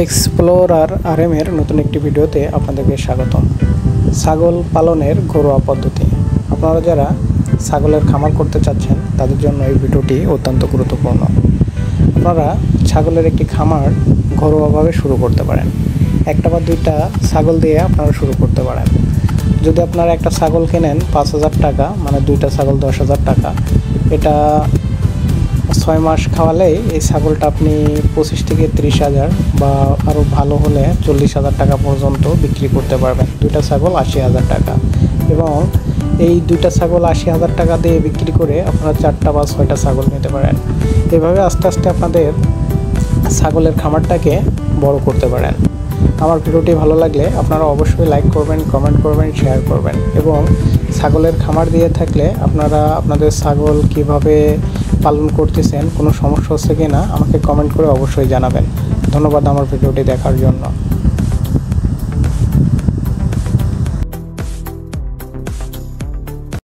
Explorer আরএমের নতুন একটি ভিডিওতে আপনাদেরকে স্বাগতম। ছাগল পালনের ঘরোয়া পদ্ধতি। আপনারা যারা ছাগলের খামার করতে চাচ্ছেন তাদের জন্য এই ভিডিওটি অত্যন্ত গুরুত্বপূর্ণ। আপনারা ছাগলের একটি খামার ঘরোয়াভাবে শুরু করতে পারেন। একটা বা দুইটা ছাগল দিয়ে আপনারা শুরু করতে পারেন। যদি আপনারা একটা ছাগল কেনেন 5,000 টাকা, মানে দুইটা ছাগল 10,000 টাকা, এটা 6 মাস খাওয়ালেই এই ছাগলটা আপনি 25 থেকে 30,000 বা আরও ভালো হলে 40,000 টাকা পর্যন্ত বিক্রি করতে পারবেন। দুইটা ছাগল 80,000 টাকা, এবং এই দুইটা ছাগল 80,000 টাকা দিয়ে বিক্রি করে আপনারা 4টা বা 6টা ছাগল নিতে পারেন। এভাবে আস্তে আস্তে আপনাদের ছাগলের খামারটাকে বড় করতে পারেন। আমার ভিডিওটি ভালো লাগলে আপনারা অবশ্যই লাইক করবেন, কমেন্ট করবেন, শেয়ার করবেন, এবং ছাগলের খামার দিয়ে থাকলে আপনারা আপনাদের ছাগল কিভাবে পালন করতেছেন, কোনো সমস্যা হচ্ছে কি না আমাকে কমেন্ট করে অবশ্যই জানাবেন। ধন্যবাদ আমার ভিডিওটি দেখার জন্য।